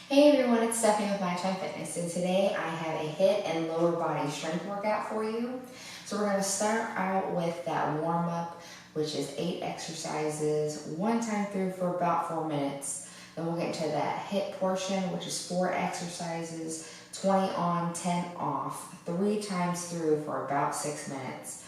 Hey everyone, it's Stephanie with My Time Fitness, and today I have a HIIT and lower body strength workout for you. So we're going to start out with that warm-up, which is 8 exercises, one time through for about 4 minutes. Then we'll get into that HIIT portion, which is 4 exercises, 20 on, 10 off, 3 times through for about 6 minutes.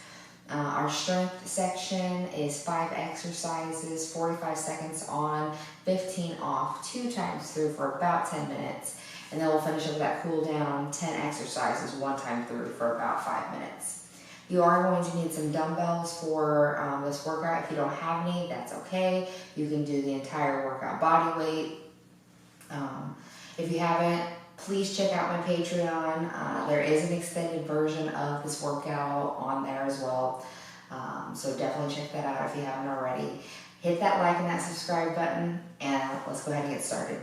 Our strength section is 5 exercises, 45 seconds on, 15 off, 2 times through for about 10 minutes. And then we'll finish up with that cool down, 10 exercises, 1 time through for about 5 minutes. You are going to need some dumbbells for this workout. If you don't have any, that's okay. You can do the entire workout body weight. If you haven't, please check out my Patreon. There is an extended version of this workout on there as well. So definitely check that out if you haven't already. Hit that like and that subscribe button, and let's go ahead and get started.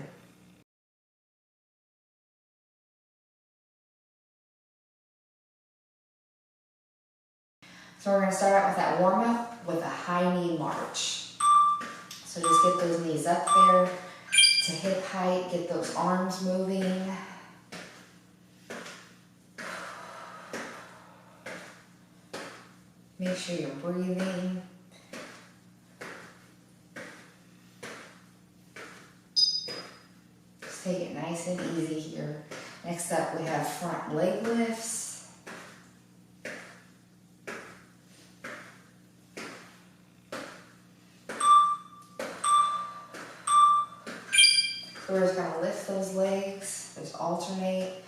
So we're going to start out with that warm up with a high knee march. So just get those knees up there to hip height, get those arms moving. Make sure you're breathing. Just take it nice and easy here. Next up, we have front leg lifts. So we're just gonna lift those legs, just alternate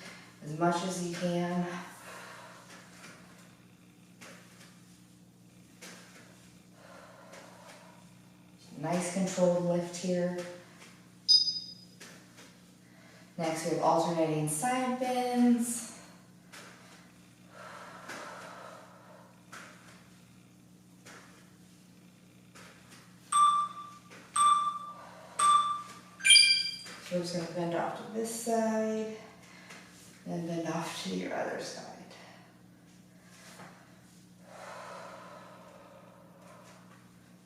as much as you can. Nice controlled lift here. Next we have alternating side bends. So we're just going to bend off to this side, then bend off to your other side.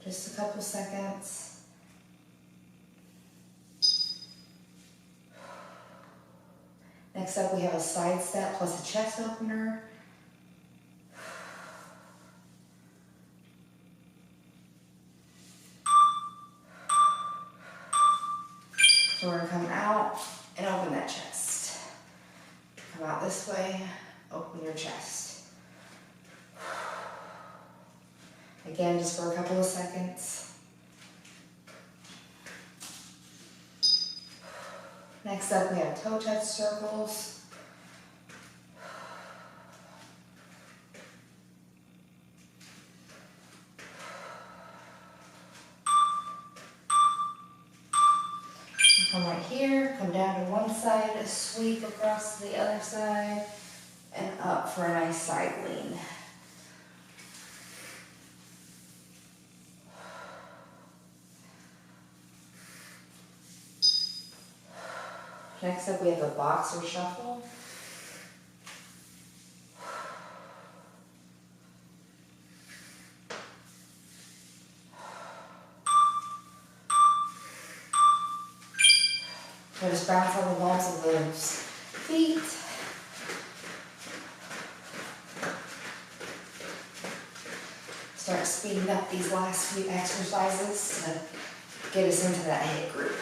Just a couple seconds. Next up, we have a side step plus a chest opener. So we're going to come out and open that chest. Come out this way, open your chest. Again, just for a couple of seconds. Next up, we have toe touch circles. Come right here, come down to one side, sweep across to the other side, and up for a nice side lean. Next up, we have a boxer shuffle. So just bounce on the balls of those feet. Start speeding up these last few exercises to get us into that HIIT group.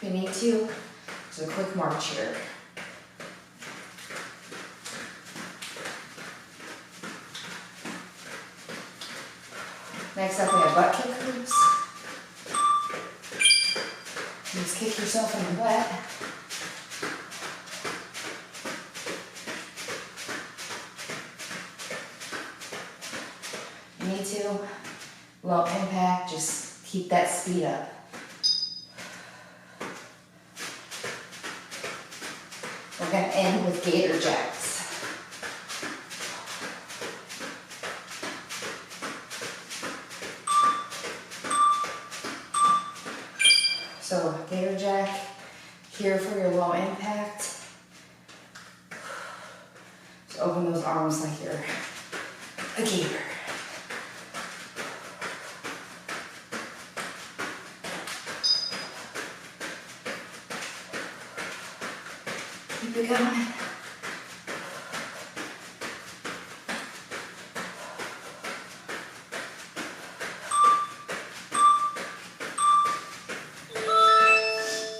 If you need to, just a quick march here. Next up, we have butt kickers. Just kick yourself in the butt. You need to, low impact, just keep that speed up. We're going to end with Gator Jacks. So Gator Jack here for your low impact. Just open those arms like you're a gator. Keep it going.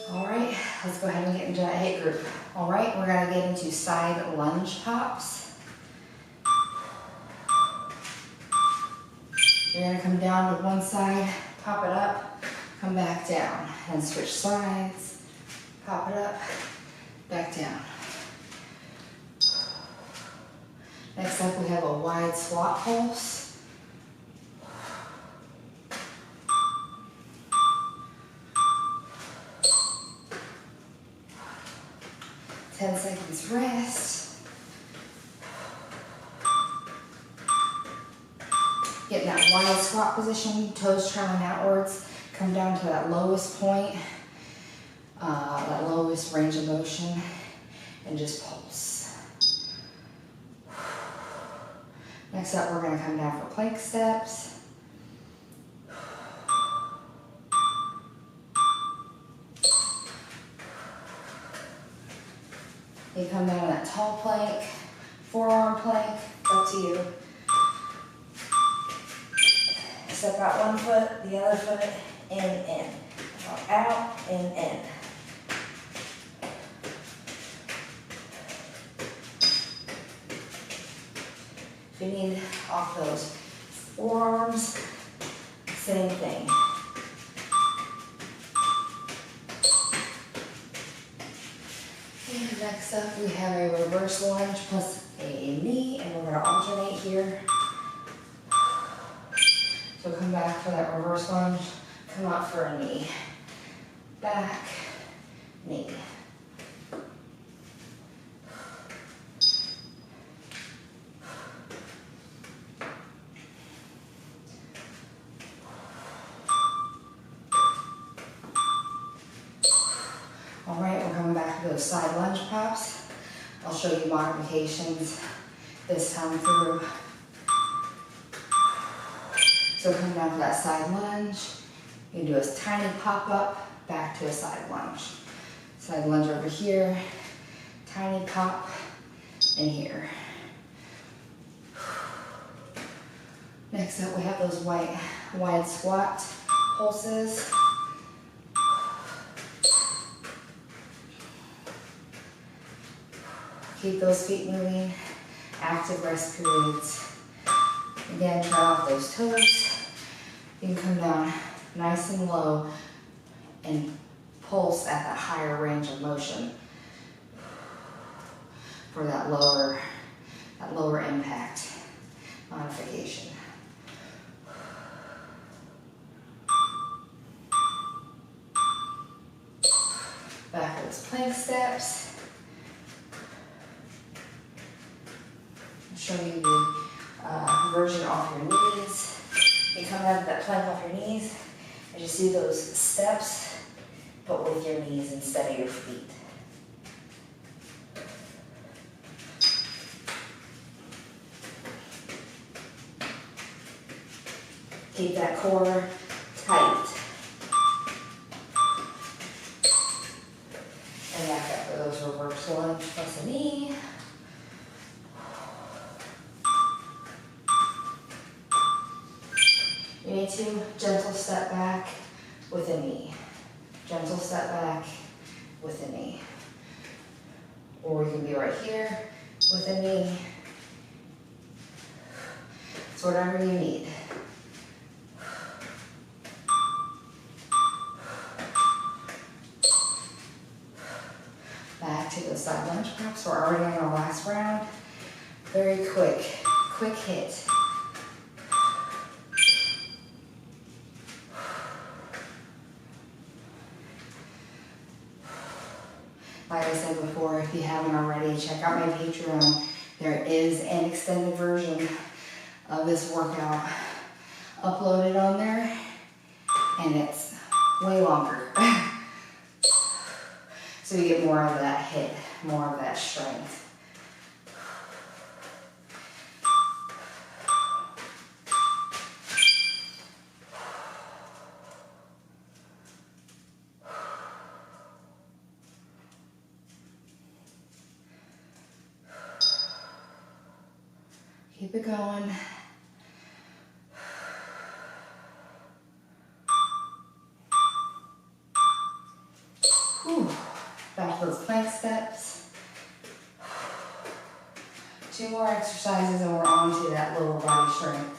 All right, let's go ahead and get into that HIIT group. All right, we're gonna get into side lunge pops. You're gonna come down to one side, pop it up, come back down, and switch sides, pop it up, back down. Next up, we have a wide squat pulse. Ten seconds rest. Get in that wide squat position, toes traveling outwards. Come down to that lowest point, that lowest range of motion, and just pulse. Next up, we're going to come down for plank steps. You come down to that tall plank, forearm plank, it's up to you. Step out one foot, the other foot, in. Out, in. If you need off those forearms, same thing. And next up, we have a reverse lunge plus a knee, and we're going to alternate here. So come back for that reverse lunge, come out for a knee. Back, knee. All right, we're coming back to those side lunge pops. I'll show you modifications this time through. So come down to that side lunge. You can do a tiny pop up, back to a side lunge. Side lunge over here, tiny pop, and here. Next up, we have those wide squat pulses. Keep those feet moving, active rest periods. Again, try off those toes. You can come down nice and low and pulse at that higher range of motion for that lower impact modification. Back to those plank steps. I'll show you the version off your knees. You come out of that plank off your knees, and you see those steps, but with your knees instead of your feet. Keep that core tight. And back up for those reverse lunge plus a knee. You need to gentle step back with a knee. Gentle step back with a knee. Or you can be right here with a knee. It's whatever you need. Back to the side lunge pops. We're already on our last round. Very quick hit. Like I said before, if you haven't already, check out my Patreon. There is an extended version of this workout uploaded on there, and it's way longer. So you get more of that hit, more of that strength. Keep it going. Whew. Back to those plank steps. 2 more exercises and we're on to that lower body strength.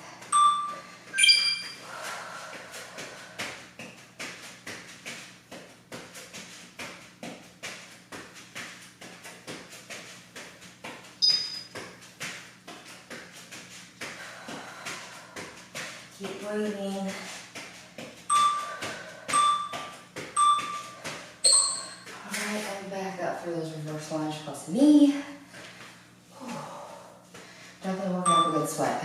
Keep breathing. Alright, and back up through those reverse lunge plus knee. Definitely working up a good sweat.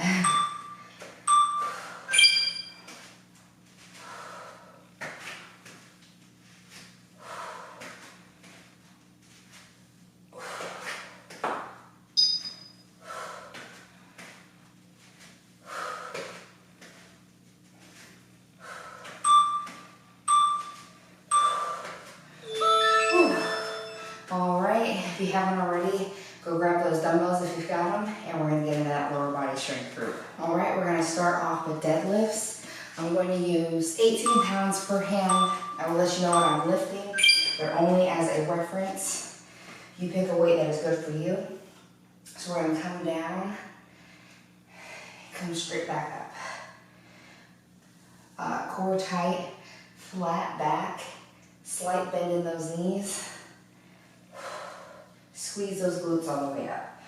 Alright, if you haven't already, go grab those dumbbells if you've got them, and we're going to get into that lower body strength group. Alright, we're going to start off with deadlifts. I'm going to use 18 pounds per hand. I will let you know what I'm lifting. They're only as a reference. You pick a weight that is good for you. So we're going to come down, come straight back up. Core tight, flat back, slight bend in those knees. Squeeze those glutes all the way up.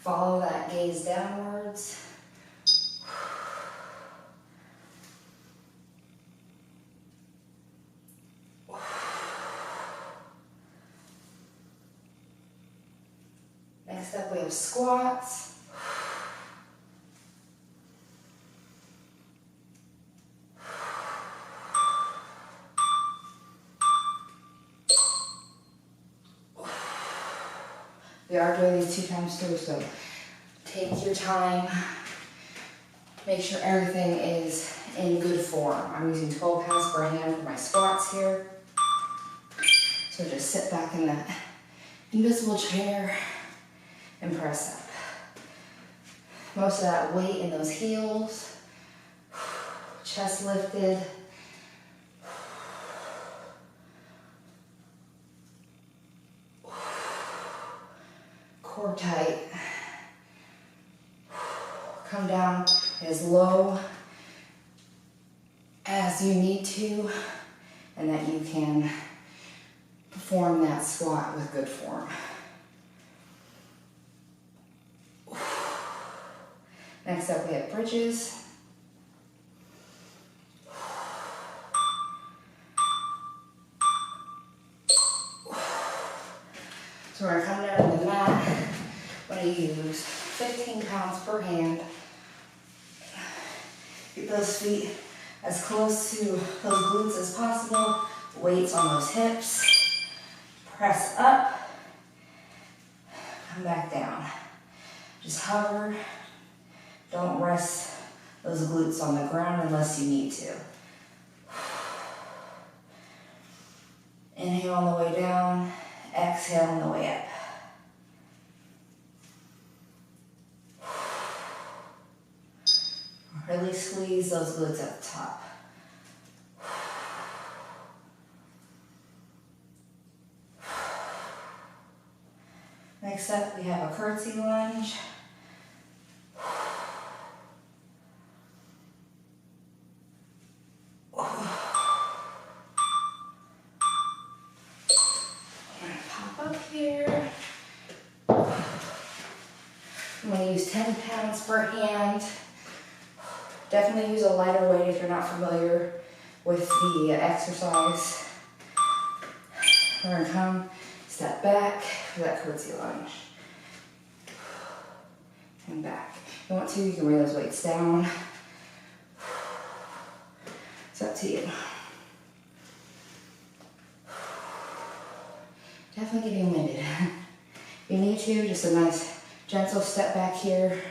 Follow that gaze downwards. Next up we have squats. We are doing these 2 times through, so take your time. Make sure everything is in good form. I'm using 12 pounds per hand for my squats here. So just sit back in that invisible chair and press up. Most of that weight in those heels. Chest lifted. Core tight. Come down as low as you need to, and that you can perform that squat with good form. Next up we have bridges. So we're going to come down to the mat. I'm going to use 15 pounds per hand. Get those feet as close to those glutes as possible. Weights on those hips. Press up. Come back down. Just hover. Don't rest those glutes on the ground unless you need to. Inhale on the way down. Exhale on the way up. Really squeeze those glutes at the top. Next up, we have a curtsy lunge. Here. I'm going to use 10 pounds per hand. Definitely use a lighter weight if you're not familiar with the exercise. We're going to come, step back for that curtsy lunge. And back. If you want to, you can bring those weights down. It's up to you. Definitely getting winded. If you need to, just a nice gentle step back here.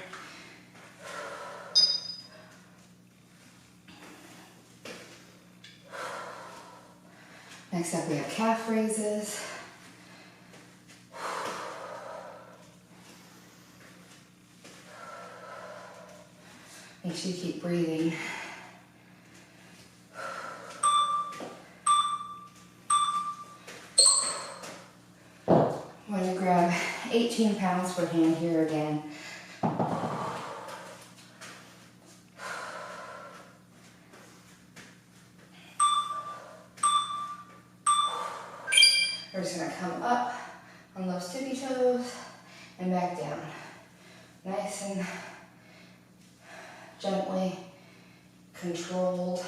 Next up we have calf raises. Make sure you keep breathing. I'm going to grab 18 pounds per hand here again. We're just going to come up on those tippy toes and back down. Nice and gently controlled.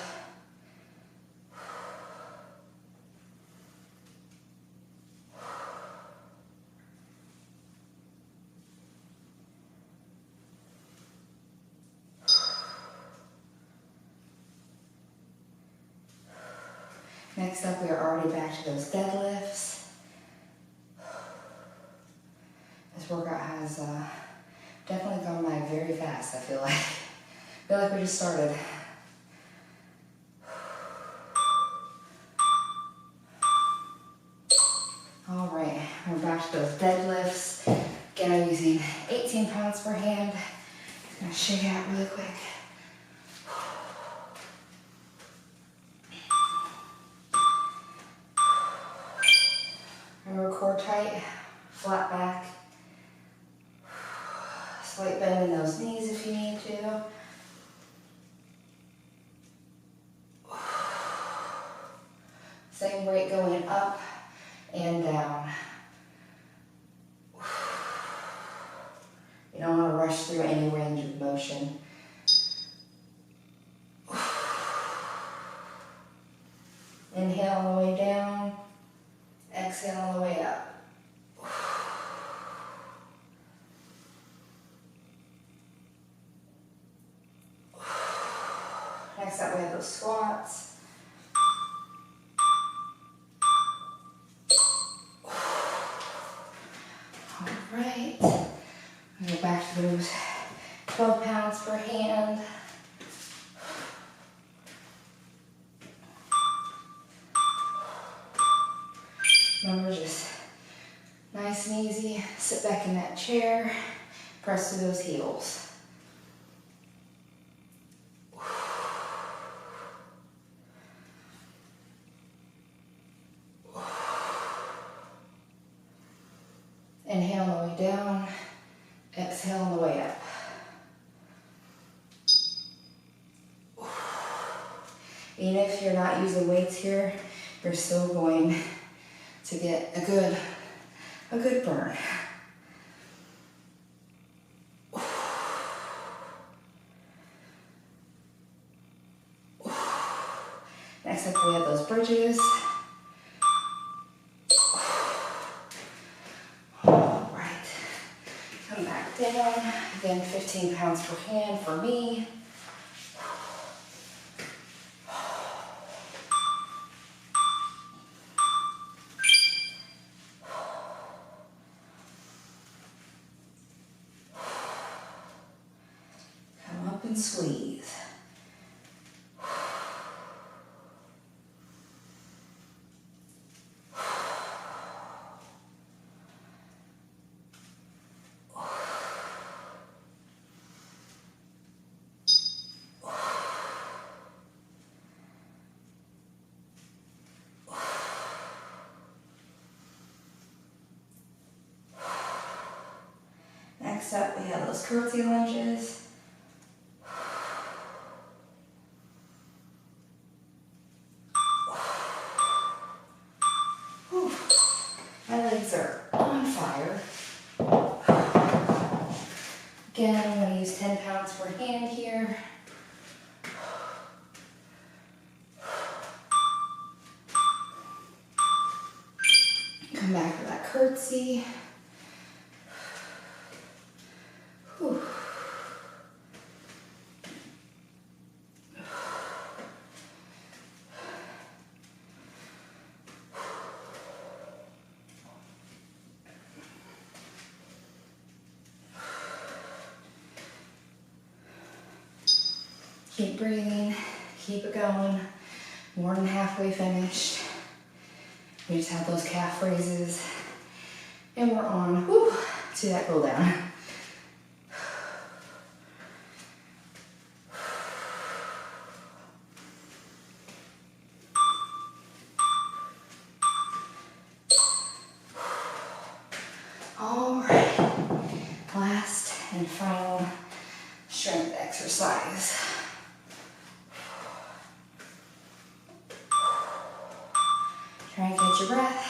Next up, we are already back to those deadlifts. This workout has definitely gone by very fast, I feel like. I feel like we just started. All right, we're back to those deadlifts. Again, I'm using 18 pounds per hand. Just gonna shake it out really quick. Remember, core tight, flat back. Slight bend in those knees if you need to. Same rate going up and down. You don't want to rush through any range of motion. Inhale on the way down. Exhale on the way up. Next up, we have those squats. All right. Go back to those 12 pounds per hand. Remember, just nice and easy. Sit back in that chair. Press through those heels. Inhale on the way down. Exhale on the way up. Even if you're not using weights here, you're still going to get a good burn. Next up, we have those bridges. All right, come back down. Again, 15 pounds per hand for me. And squeeze. Next up, we have those curtsy lunges. My legs are on fire. Again, I'm going to use 10 pounds per hand here. Come back to that curtsy. Whew. Keep breathing, keep it going. More than halfway finished. We just have those calf raises and we're on to that cool down. final strength exercise. Try and catch your breath.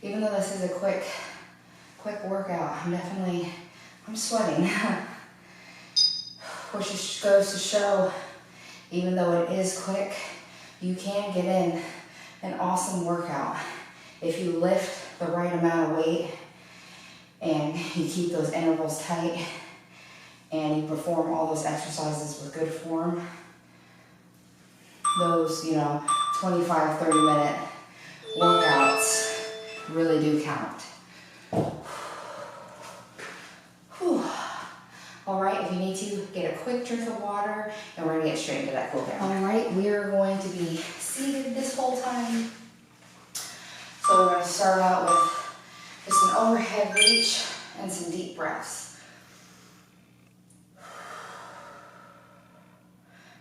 Even though this is a quick workout, I'm sweating. Which just goes to show, even though it is quick, you can get in an awesome workout if you lift the right amount of weight and you keep those intervals tight and you perform all those exercises with good form. Those, 25, 30-minute workouts really do count. Whew. All right, if you need to, get a quick drink of water, and we're gonna get straight into that cool down. All right, we are going to be seated this whole time. So we're gonna start out with just an overhead reach and some deep breaths.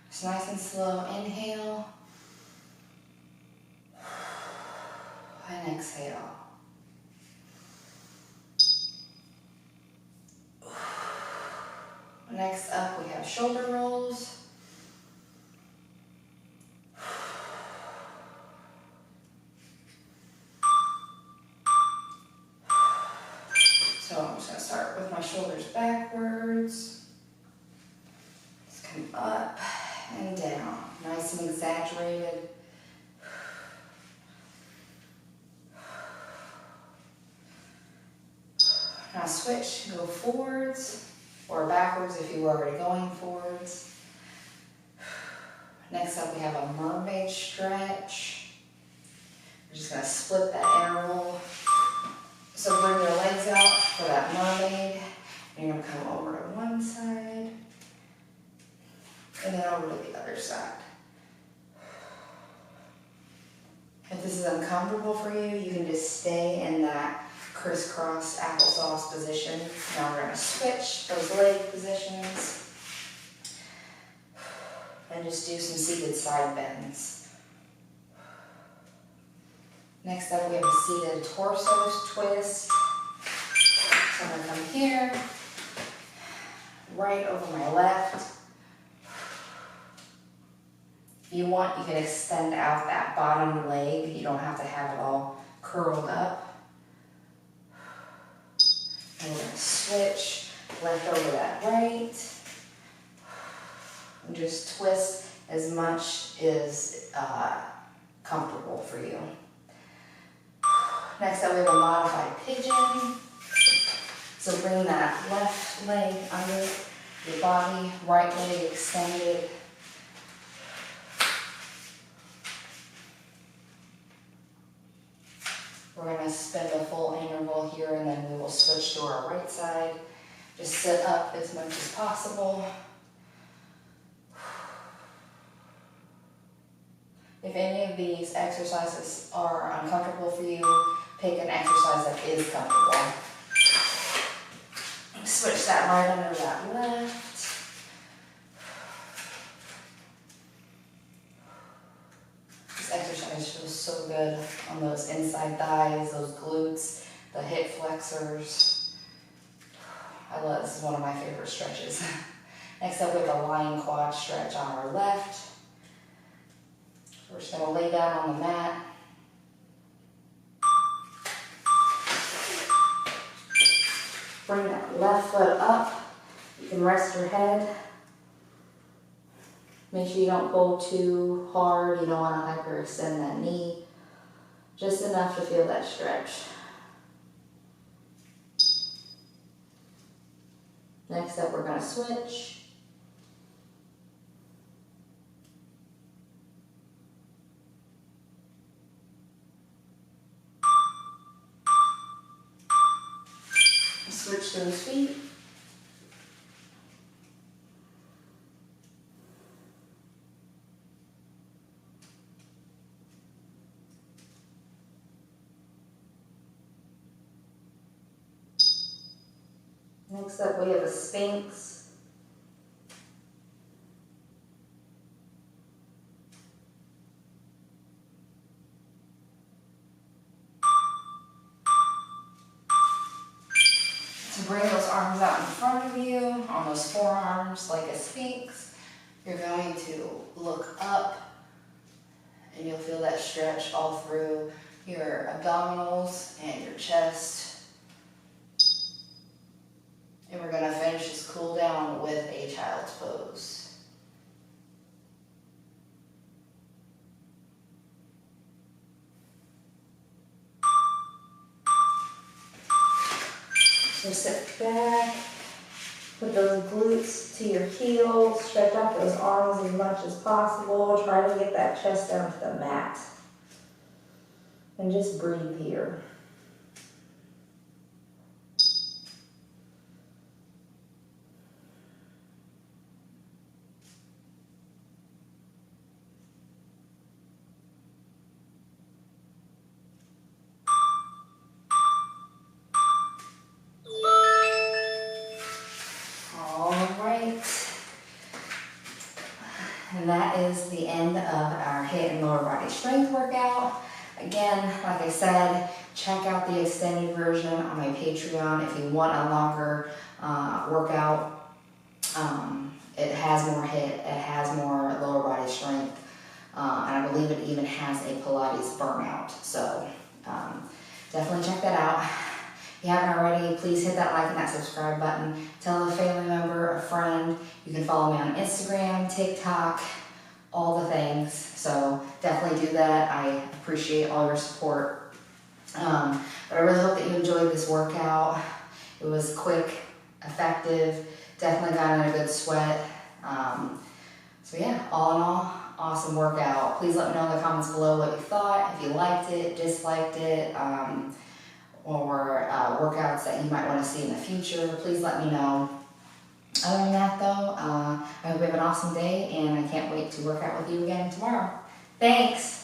Just nice and slow, inhale, and exhale. Next up, we have shoulder rolls. So I'm just going to start with my shoulders backwards. Just come up and down, nice and exaggerated. Now switch, go forwards or backwards if you were already going forwards. Next up, we have a Mermaid Stretch. We're just going to split that interval. So bring your legs out for that mermaid. And you're going to come over to one side and then over to the other side. If this is uncomfortable for you, you can just stay in that crisscross applesauce position. Now we're going to switch those leg positions and just do some seated side bends. Next up, we have a seated torso twist. So I'm going to come here, right over my left. If you want, you can extend out that bottom leg. You don't have to have it all curled up. And we're going to switch left over that right. And just twist as much as comfortable for you. Next up, we have a modified pigeon. So bring that left leg under your body, right leg extended. We're going to spin the full interval here, and then we will switch to our right side. Just sit up as much as possible. If any of these exercises are uncomfortable for you, pick an exercise that is comfortable. Switch that right under that left. This exercise feels so good on those inside thighs, those glutes, the hip flexors. I love this. Is one of my favorite stretches. Next up, we have a lying quad stretch on our left. We're just going to lay down on the mat. Bring that left foot up. You can rest your head. Make sure you don't pull too hard. You don't want to hyperextend that knee. Just enough to feel that stretch. Next up, we're going to switch. Switch those feet. Next up we have a Sphinx. So bring those arms out in front of you on those forearms like a Sphinx. You're going to look up and you'll feel that stretch all through your abdominals and your chest. And we're going to finish this cool down with a child's pose. So sit back, put those glutes to your heels, stretch out those arms as much as possible. Try to get that chest down to the mat. And just breathe here. And that is the end of our HIIT and lower body strength workout. Again, like I said, check out the extended version on my Patreon if you want a longer workout. It has more HIIT, it has more lower body strength, and I believe it even has a Pilates burnout. So definitely check that out. If you haven't already, please hit that like and that subscribe button. Tell a family member, a friend. You can follow me on Instagram, TikTok, all the things. So definitely do that. I appreciate all your support. But I really hope that you enjoyed this workout. It was quick, effective, definitely got in a good sweat. So yeah, all in all, awesome workout. Please let me know in the comments below what you thought, if you liked it, disliked it, or workouts that you might want to see in the future. Please let me know. Other than that though, I hope you have an awesome day and I can't wait to work out with you again tomorrow. Thanks!